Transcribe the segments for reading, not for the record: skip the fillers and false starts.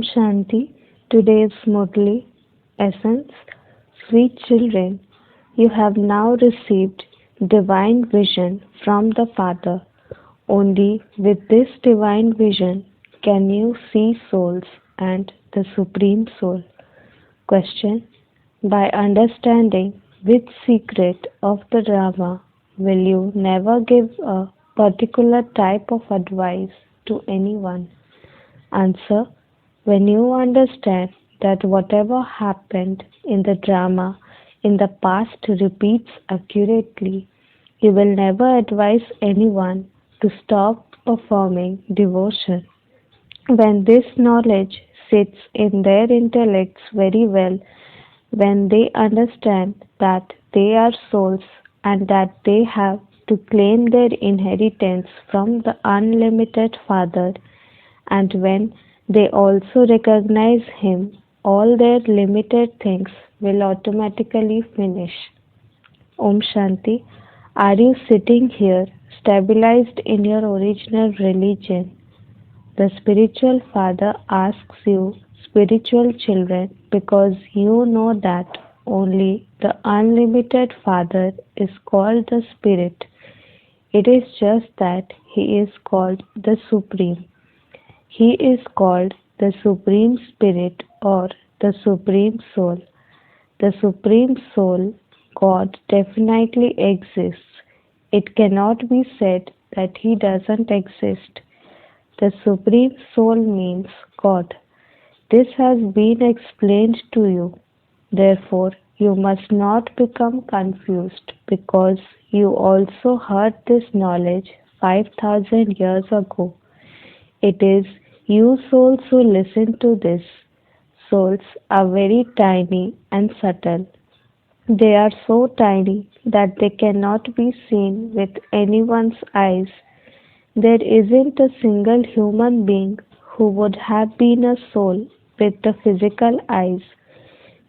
Shanti. Today is Murli. Essence. Sweet children, you have now received divine vision from the Father. Only with this divine vision can you see souls and the Supreme Soul. Question. By understanding which secret of the drama will you never give a particular type of advice to anyone? Answer. When you understand that whatever happened in the drama in the past repeats accurately, you will never advise anyone to stop performing devotion. When this knowledge sits in their intellects very well, when they understand that they are souls and that they have to claim their inheritance from the unlimited Father, and when they also recognize Him, all their limited things will automatically finish. Om Shanti. Are you sitting here stabilized in your original religion? The spiritual father asks you, spiritual children, because you know that only the unlimited Father is called the Spirit. It is just that He is called the Supreme. He is called the Supreme Spirit or the Supreme Soul. The Supreme Soul, God, definitely exists. It cannot be said that He doesn't exist. The Supreme Soul means God. This has been explained to you. Therefore, you must not become confused because you also heard this knowledge 5,000 years ago. It is you souls who listen to this. Souls are very tiny and subtle. They are so tiny that they cannot be seen with anyone's eyes. There isn't a single human being who would have been a soul with the physical eyes.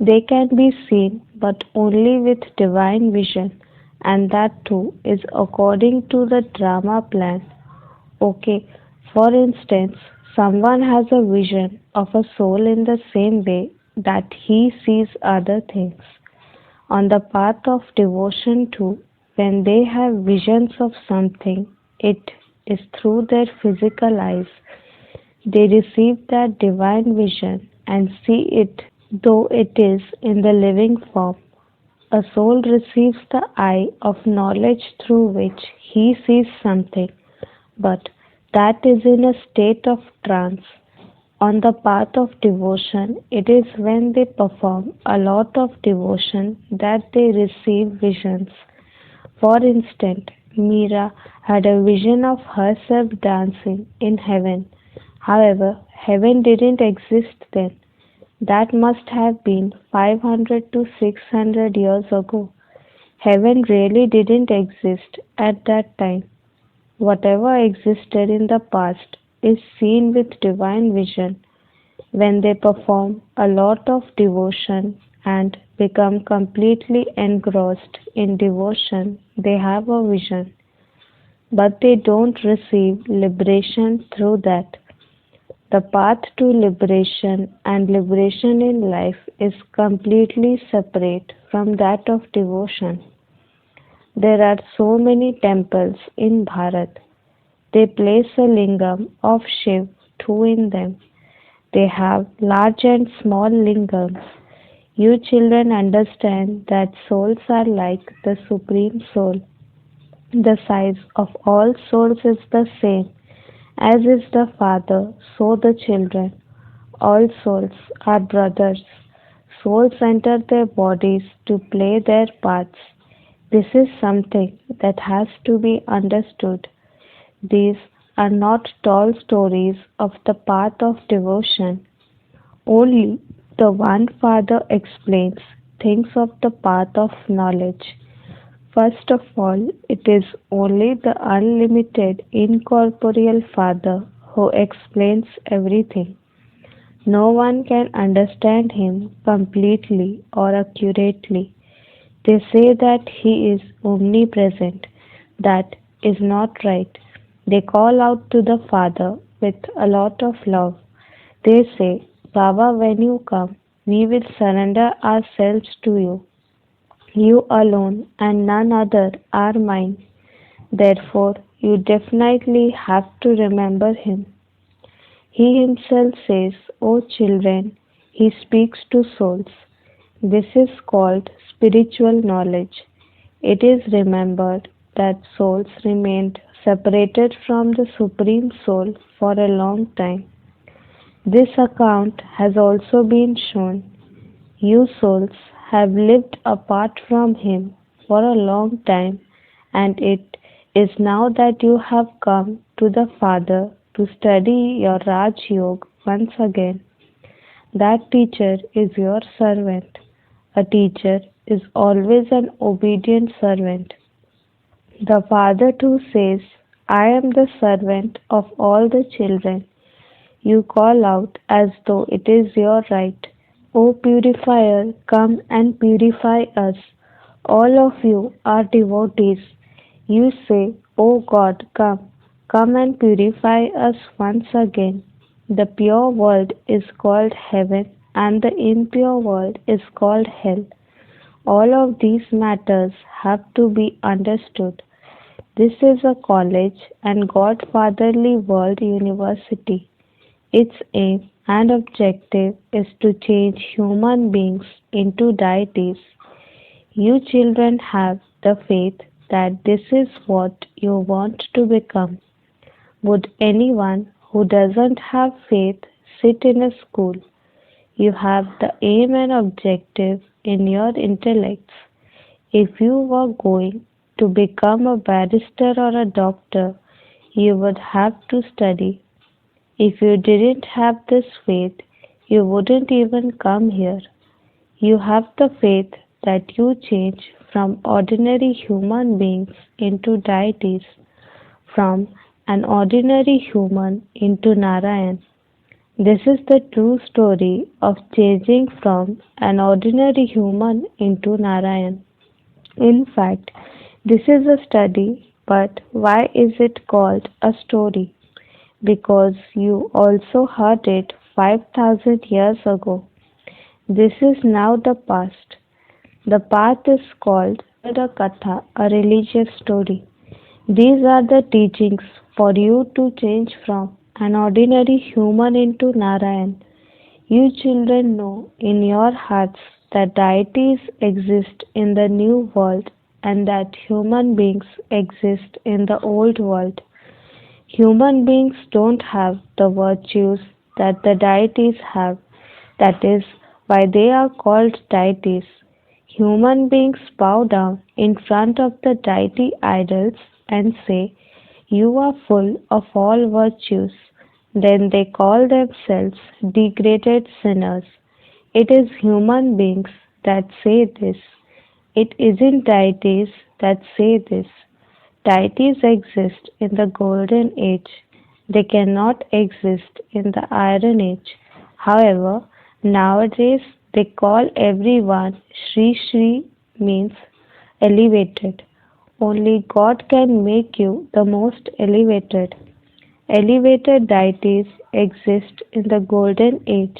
They can be seen, but only with divine vision, and that too is according to the drama plan. Okay, for instance, someone has a vision of a soul in the same way that he sees other things. On the path of devotion too, when they have visions of something, it is through their physical eyes. They receive that divine vision and see it though it is in the living form. A soul receives the eye of knowledge through which he sees something, but that is in a state of trance. On the path of devotion, it is when they perform a lot of devotion that they receive visions. For instance, Meera had a vision of herself dancing in heaven. However, heaven didn't exist then. That must have been 500 to 600 years ago. Heaven really didn't exist at that time. Whatever existed in the past is seen with divine vision. When they perform a lot of devotion and become completely engrossed in devotion, they have a vision. But they don't receive liberation through that. The path to liberation and liberation in life is completely separate from that of devotion. There are so many temples in Bharat. They place a lingam of Shiv, two in them. They have large and small lingams. You children understand that souls are like the Supreme Soul. The size of all souls is the same. As is the Father, so the children. All souls are brothers. Souls enter their bodies to play their parts. This is something that has to be understood. These are not tall stories of the path of devotion. Only the one Father explains things of the path of knowledge. First of all, it is only the unlimited incorporeal Father who explains everything. No one can understand Him completely or accurately. They say that He is omnipresent. That is not right. They call out to the Father with a lot of love. They say, Baba, when you come, we will surrender ourselves to you. You alone and none other are mine. Therefore, you definitely have to remember him. He himself says, O children, he speaks to souls. This is called spiritual knowledge. It is remembered that souls remained separated from the Supreme Soul for a long time. This account has also been shown. You souls have lived apart from him for a long time, and it is now that you have come to the Father to study your Raj Yoga once again. That teacher is your servant. A teacher is always an obedient servant. The Father too says, I am the servant of all the children. You call out as though it is your right. O purifier, come and purify us. All of you are devotees. You say, O God, come and purify us once again. The pure world is called heaven and the impure world is called hell. All of these matters have to be understood. This is a college and Godfatherly World University. Its aim and objective is to change human beings into deities. You children have the faith that this is what you want to become. Would anyone who doesn't have faith sit in a school? You have the aim and objective in your intellects. If you were going to become a barrister or a doctor, you would have to study. If you didn't have this faith, you wouldn't even come here. You have the faith that you change from ordinary human beings into deities, from an ordinary human into Narayan. This is the true story of changing from an ordinary human into Narayan. In fact, this is a study, but why is it called a story? Because you also heard it 5,000 years ago. This is now the past. The path is called the Katha, a religious story. These are the teachings for you to change from an ordinary human into Narayan. You children know in your hearts that deities exist in the new world and that human beings exist in the old world. Human beings don't have the virtues that the deities have. That is why they are called deities. Human beings bow down in front of the deity idols and say, You are full of all virtues. Then they call themselves degraded sinners. It is human beings that say this. It isn't deities that say this. Deities exist in the Golden Age. They cannot exist in the Iron Age. However, nowadays they call everyone Shri Shri means elevated. Only God can make you the most elevated. Elevated deities exist in the Golden Age.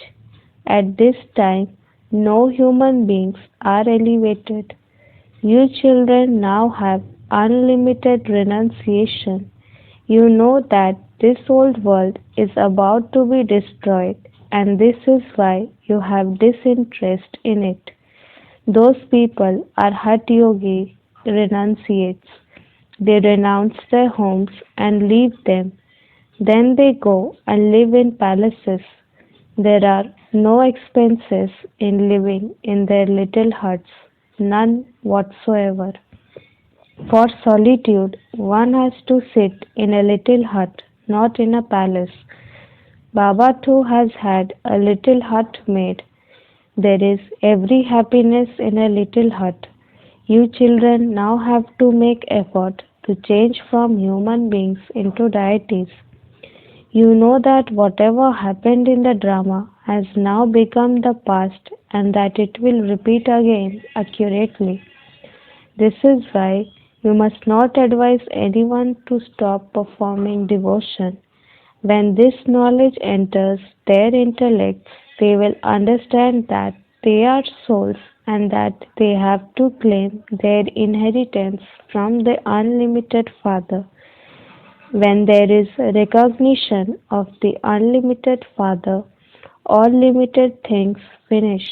At this time, no human beings are elevated. You children now have unlimited renunciation. You know that this old world is about to be destroyed, and this is why you have disinterest in it. Those people are Hatha Yogi renunciates. They renounce their homes and leave them. Then they go and live in palaces. There are no expenses in living in their little huts, none whatsoever. For solitude, one has to sit in a little hut, not in a palace. Baba too has had a little hut made. There is every happiness in a little hut. You children now have to make effort to change from human beings into deities. You know that whatever happened in the drama has now become the past and that it will repeat again accurately. This is why you must not advise anyone to stop performing devotion. When this knowledge enters their intellects, they will understand that they are souls and that they have to claim their inheritance from the unlimited Father. When there is recognition of the unlimited Father, all limited things finish.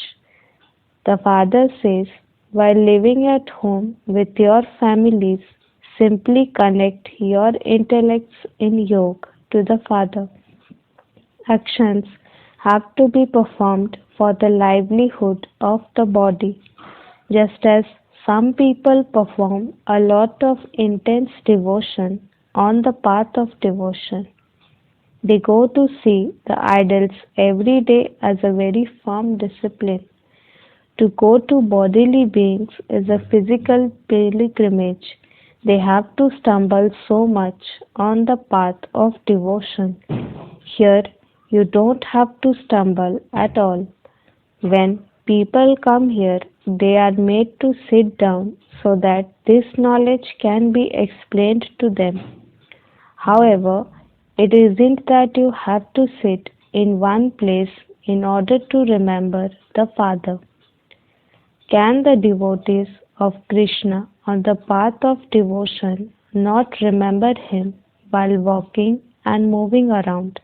The Father says, while living at home with your families, simply connect your intellects in yoga to the Father. Actions have to be performed for the livelihood of the body, just as some people perform a lot of intense devotion on the path of devotion. They go to see the idols every day as a very firm discipline. To go to bodily beings is a physical pilgrimage. They have to stumble so much on the path of devotion. Here, you don't have to stumble at all. When people come here, they are made to sit down so that this knowledge can be explained to them. However, it isn't that you have to sit in one place in order to remember the Father. Can the devotees of Krishna on the path of devotion not remember him while walking and moving around?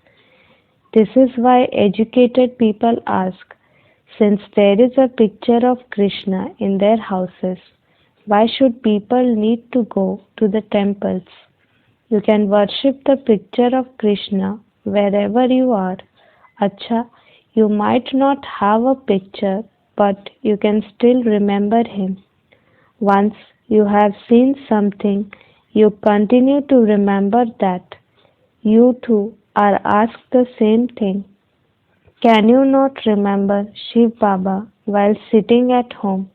This is why educated people ask, since there is a picture of Krishna in their houses, why should people need to go to the temples? You can worship the picture of Krishna wherever you are. Acha, you might not have a picture, but you can still remember him. Once you have seen something, you continue to remember that. You too are asked the same thing. Can you not remember Shiv Baba while sitting at home?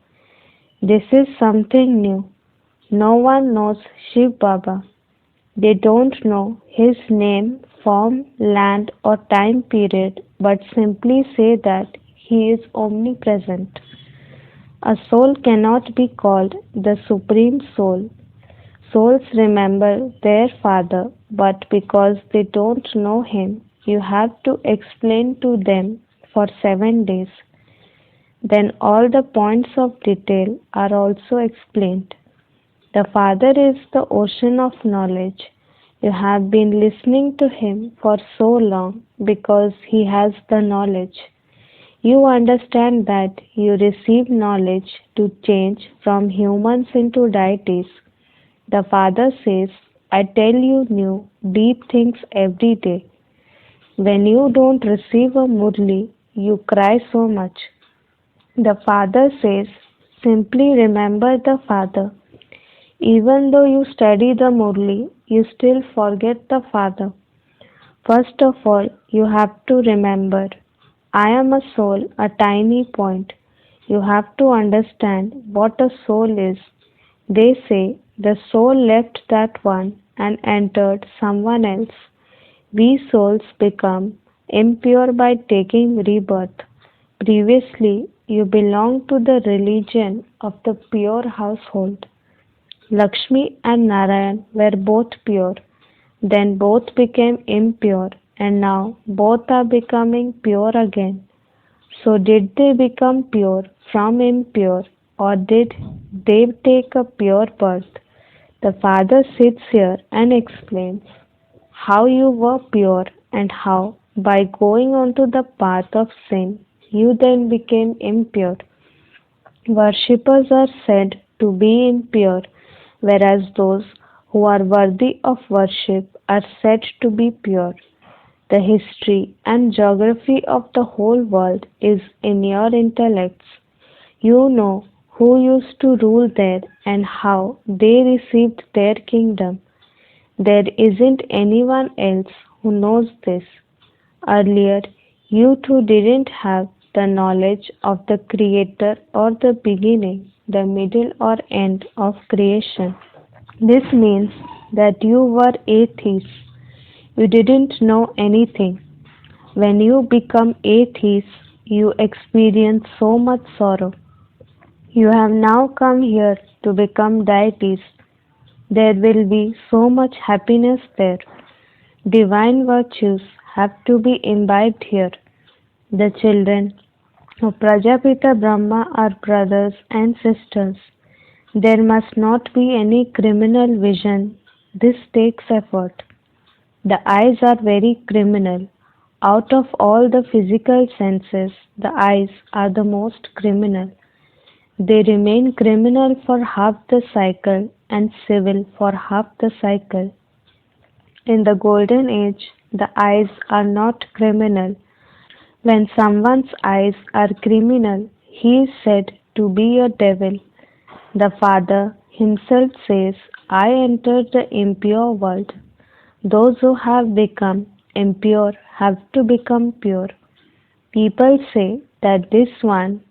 This is something new. No one knows Shiv Baba. They don't know his name, form, land, or time period, but simply say that he is omnipresent. A soul cannot be called the Supreme Soul. Souls remember their Father, but because they don't know him, you have to explain to them for 7 days. Then all the points of detail are also explained. The Father is the ocean of knowledge. You have been listening to him for so long because he has the knowledge. You understand that you receive knowledge to change from humans into deities. The Father says, I tell you new, deep things every day. When you don't receive a Murli, you cry so much. The Father says, simply remember the Father. Even though you study the Murli, you still forget the Father. First of all, you have to remember, I am a soul, a tiny point. You have to understand what a soul is. They say the soul left that one and entered someone else. We souls become impure by taking rebirth. Previously, you belonged to the religion of the pure household. Lakshmi and Narayan were both pure. Then both became impure, and now both are becoming pure again. So, did they become pure from impure, or did they take a pure birth? The Father sits here and explains how you were pure and how, by going onto the path of sin, you then became impure. Worshippers are said to be impure, whereas those who are worthy of worship are said to be pure. The history and geography of the whole world is in your intellects. You know who used to rule there and how they received their kingdom. There isn't anyone else who knows this. Earlier, you too didn't have the knowledge of the Creator or the beginning, the middle or end of creation. This means that you were atheists. You didn't know anything. When you become atheists, you experience so much sorrow. You have now come here to become deities. There will be so much happiness there. Divine virtues have to be imbibed here. The children of Prajapita Brahma are brothers and sisters. There must not be any criminal vision. This takes effort. The eyes are very criminal. Out of all the physical senses, the eyes are the most criminal. They remain criminal for half the cycle and civil for half the cycle. In the golden age, the eyes are not criminal. When someone's eyes are criminal, he is said to be a devil. The Father himself says, I entered the impure world. Those who have become impure have to become pure. People say that this one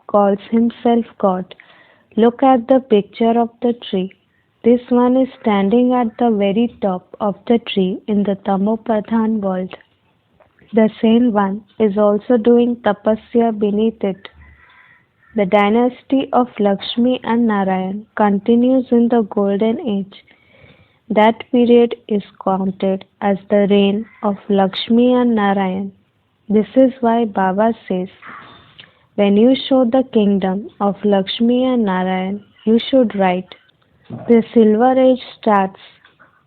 calls himself God. Look at the picture of the tree. This one is standing at the very top of the tree in the Tamopradhan world. The same one is also doing tapasya beneath it. The dynasty of Lakshmi and Narayan continues in the golden age. That period is counted as the reign of Lakshmi and Narayan. This is why Baba says, when you show the kingdom of Lakshmi and Narayan, you should write, the silver age starts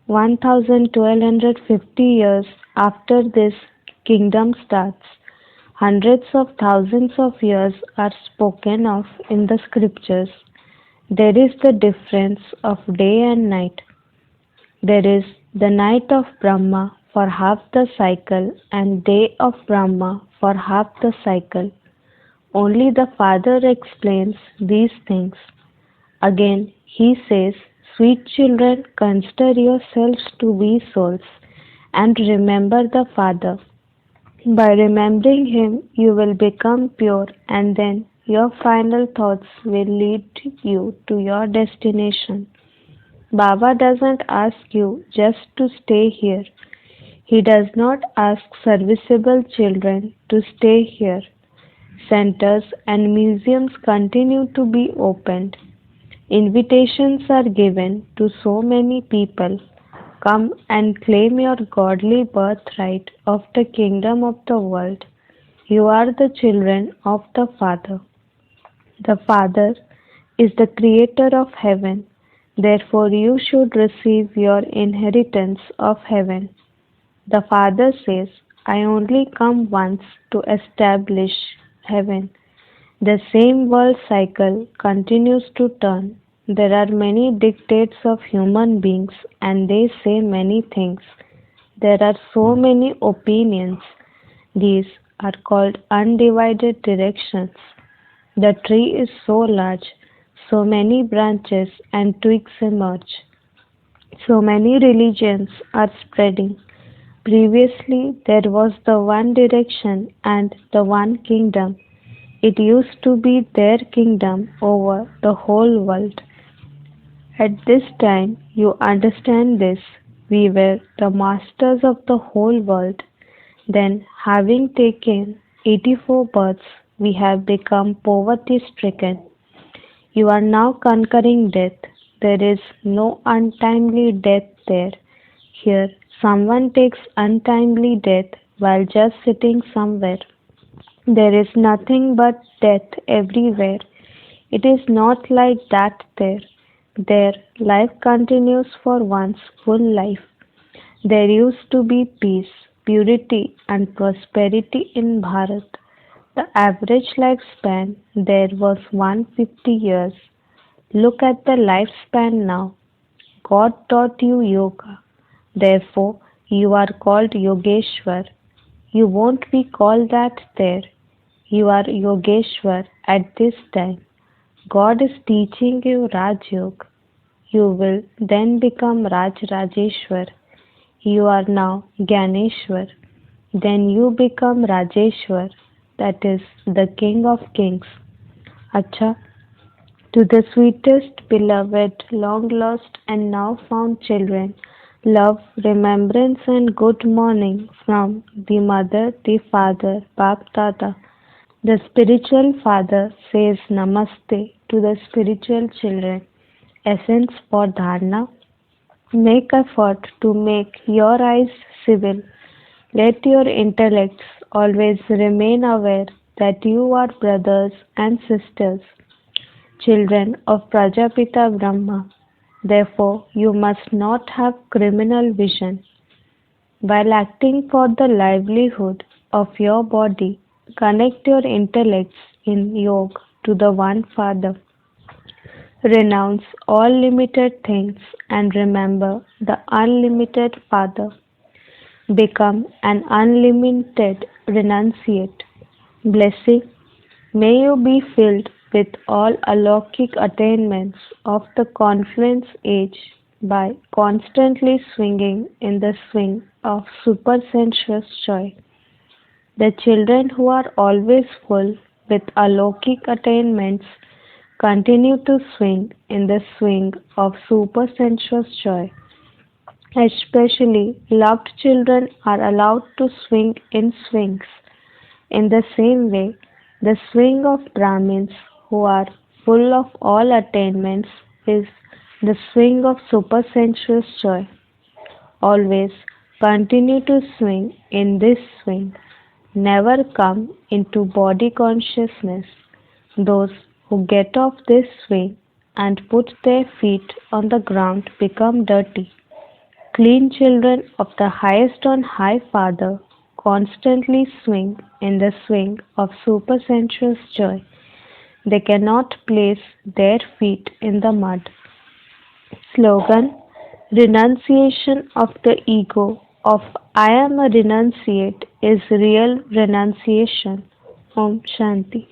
1250 years after this kingdom starts. Hundreds of thousands of years are spoken of in the scriptures. There is the difference of day and night. There is the night of Brahma for half the cycle and day of Brahma for half the cycle. Only the Father explains these things. Again, he says, sweet children, consider yourselves to be souls and remember the Father. By remembering him, you will become pure, and then your final thoughts will lead you to your destination. Baba doesn't ask you just to stay here. He does not ask serviceable children to stay here. Centers and museums continue to be opened. Invitations are given to so many people. Come and claim your godly birthright of the kingdom of the world. You are the children of the Father. The Father is the creator of heaven. Therefore, you should receive your inheritance of heaven. The Father says, I only come once to establish heaven. The same world cycle continues to turn. There are many dictates of human beings and they say many things. There are so many opinions. These are called undivided directions. The tree is so large, so many branches and twigs emerge. So many religions are spreading. Previously, there was the one direction and the one kingdom. It used to be their kingdom over the whole world. At this time, you understand this. We were the masters of the whole world. Then, having taken 84 births, we have become poverty stricken. You are now conquering death. There is no untimely death there. Here, someone takes untimely death while just sitting somewhere. There is nothing but death everywhere. It is not like that there. There, life continues for one's full life. There used to be peace, purity, and prosperity in Bharat. The average lifespan there was 150 years. Look at the lifespan now. God taught you yoga. Therefore, you are called Yogeshwar. You won't be called that there. You are Yogeshwar at this time. God is teaching you Raj Yoga. You will then become Raj Rajeshwar. You are now Gyaneshwar. Then you become Rajeshwar, that is the King of Kings. Acha, to the sweetest, beloved, long lost and now found children, love, remembrance and good morning from the mother, the father, Bap Dada. The spiritual father says Namaste to the spiritual children. Essence for Dharana. Make effort to make your eyes civil. Let your intellects always remain aware that you are brothers and sisters, children of Prajapita Brahma. Therefore, you must not have criminal vision. While acting for the livelihood of your body, connect your intellects in yoga to the One Father. Renounce all limited things and remember the unlimited Father. Become an unlimited renunciate. Blessing, may you be filled with all alaukic attainments of the confluence age by constantly swinging in the swing of supersensuous joy. The children who are always full with alaukic attainments continue to swing in the swing of supersensuous joy. Especially loved children are allowed to swing in swings. In the same way, the swing of Brahmins who are full of all attainments is the swing of supersensuous joy. Always continue to swing in this swing. Never come into body consciousness. Those who get off this swing and put their feet on the ground become dirty. Clean children of the highest on high Father constantly swing in the swing of supersensuous joy. They cannot place their feet in the mud. Slogan: Renunciation of the ego of I am a renunciate is real renunciation. Om Shanti.